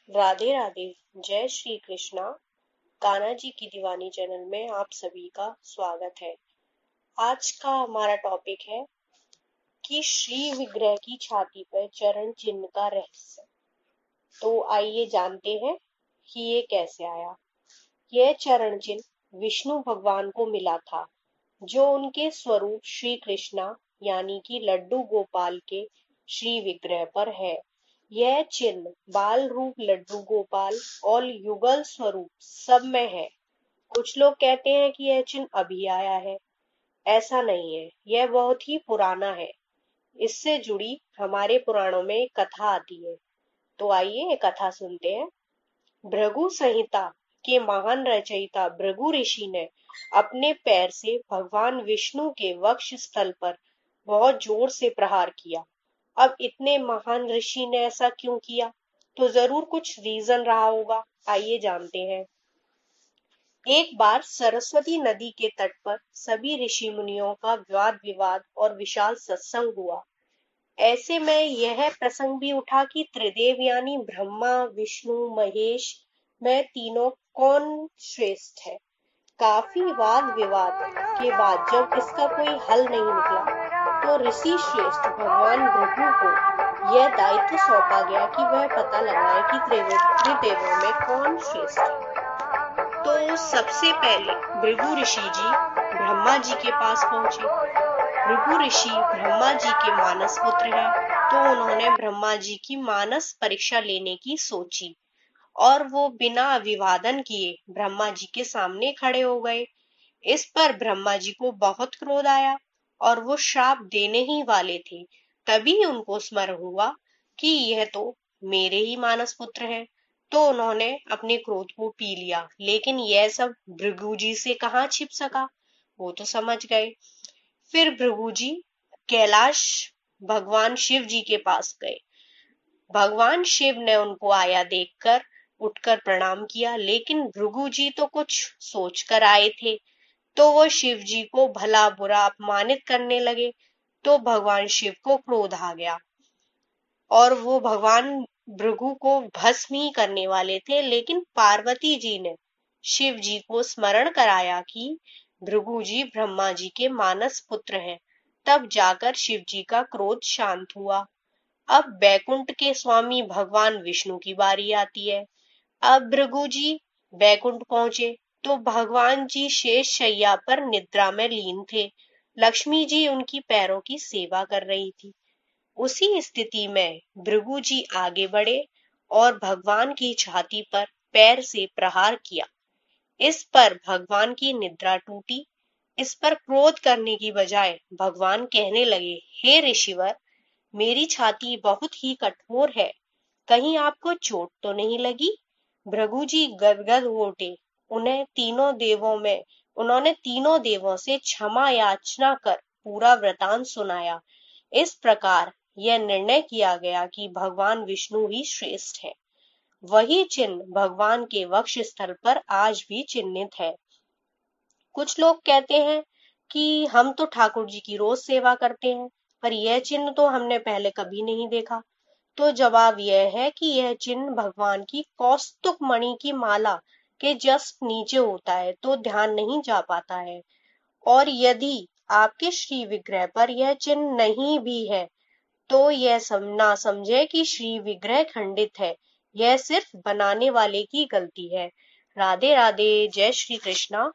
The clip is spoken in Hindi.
राधे राधे। जय श्री कृष्णा। कान्हा जी की दीवानी चैनल में आप सभी का स्वागत है। आज का हमारा टॉपिक है कि श्री विग्रह की छाती पर चरण चिन्ह का रहस्य। तो आइए जानते हैं कि ये कैसे आया। यह चरण चिन्ह विष्णु भगवान को मिला था, जो उनके स्वरूप श्री कृष्णा यानी कि लड्डू गोपाल के श्री विग्रह पर है। यह चिन्ह बाल रूप लड्डू गोपाल और युगल स्वरूप सब में है। कुछ लोग कहते हैं कि यह चिन्ह अभी आया है। ऐसा नहीं है, यह बहुत ही पुराना है। इससे जुड़ी हमारे पुराणों में एक कथा आती है। तो आइए ये कथा सुनते हैं। भृगु संहिता के महान रचयिता भृगु ऋषि ने अपने पैर से भगवान विष्णु के वक्ष स्थल पर बहुत जोर से प्रहार किया। अब इतने महान ऋषि ने ऐसा क्यों किया? तो जरूर कुछ रीजन रहा होगा। आइए जानते हैं। एक बार सरस्वती नदी के तट पर सभी ऋषि मुनियों का वाद विवाद और विशाल सत्संग हुआ। ऐसे में यह प्रसंग भी उठा कि त्रिदेव यानी ब्रह्मा विष्णु महेश में तीनों कौन श्रेष्ठ है। काफी वाद विवाद के बाद जब इसका कोई हल नहीं निकला, तो ऋषि श्रेष्ठ भगवान भृगु को यह दायित्व सौंपा गया कि वह पता लगाए कि त्रिदेवों में कौन श्रेष्ठ है। तो सबसे पहले भृगु ऋषि जी ब्रह्मा जी के पास पहुंचे। भृगु ऋषि ब्रह्मा जी के मानस पुत्र हैं, तो उन्होंने ब्रह्मा जी की मानस परीक्षा लेने की सोची और वो बिना अभिवादन किए ब्रह्मा जी के सामने खड़े हो गए। इस पर ब्रह्मा जी को बहुत क्रोध आया और वो श्राप देने ही वाले थे। तभी उनको स्मरण हुआ कि यह तो मेरे ही मानस पुत्र हैं। तो उन्होंने अपने क्रोध को पी लिया, लेकिन यह सब भृगु जी से कहाँ छिप सका। वो तो समझ गए। फिर भृगु जी कैलाश भगवान शिव जी के पास गए। भगवान शिव ने उनको आया देखकर उठकर प्रणाम किया, लेकिन भृगु जी तो कुछ सोच कर आए थे। तो वो शिव जी को भला बुरा अपमानित करने लगे। तो भगवान शिव को क्रोध आ गया और वो भगवान भृगु को भस्म ही करने वाले थे, लेकिन पार्वती जी ने शिव जी को स्मरण कराया कि भृगु जी ब्रह्मा जी के मानस पुत्र हैं। तब जाकर शिव जी का क्रोध शांत हुआ। अब बैकुंठ के स्वामी भगवान विष्णु की बारी आती है। अब भृगु जी बैकुंठ पहुंचे तो भगवान जी शेष शैया पर निद्रा में लीन थे। लक्ष्मी जी उनकी पैरों की सेवा कर रही थी। उसी स्थिति में भृगु जी आगे बढ़े और भगवान की छाती पर पैर से प्रहार किया। इस पर भगवान की निद्रा टूटी। इस पर क्रोध करने की बजाय भगवान कहने लगे, हे ऋषिवर, मेरी छाती बहुत ही कठोर है, कहीं आपको चोट तो नहीं लगी? भृगु जी गदगद हो उठे। उन्होंने तीनों देवों से क्षमा याचना कर पूरा वृतांत सुनाया। इस प्रकार यह निर्णय किया गया कि भगवान विष्णु ही श्रेष्ठ है। वही चिन्ह भगवान के वक्ष स्थल पर आज भी चिन्हित है। कुछ लोग कहते हैं कि हम तो ठाकुर जी की रोज सेवा करते हैं, पर यह चिन्ह तो हमने पहले कभी नहीं देखा। तो जवाब यह है कि यह चिन्ह भगवान की कौस्तुभ मणि की माला के जस्ट नीचे होता है, तो ध्यान नहीं जा पाता है। और यदि आपके श्री विग्रह पर यह चिन्ह नहीं भी है, तो यह ना समझे कि श्री विग्रह खंडित है। यह सिर्फ बनाने वाले की गलती है। राधे राधे। जय श्री कृष्णा।